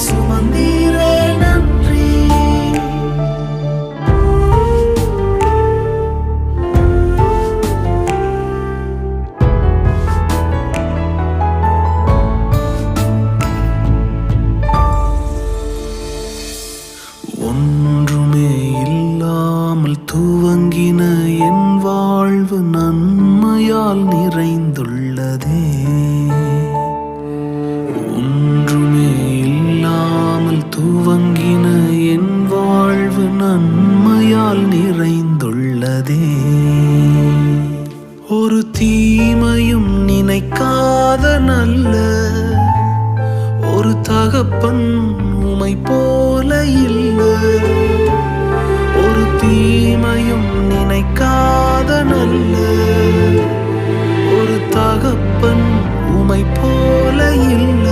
சுமந்தீரே நன்றி. ஒன்றுமே இல்லாமல் துவங்கின என் வாழ்வு நன்மையால் நிறைந்துள்ளதே. ஒன்றுமே இல்லாமல் துவங்கின என் வாழ்வு நன்மையால் நிறைந்துள்ளதே. ஒரு தீமையும் நினைக்காத நல்ல ஒரு தகப்பன் உமை போல இல்ல. ஒரு தீமையும் நினைக்காத நல்ல ஒரு தகப்பன் உமை போல இல்ல.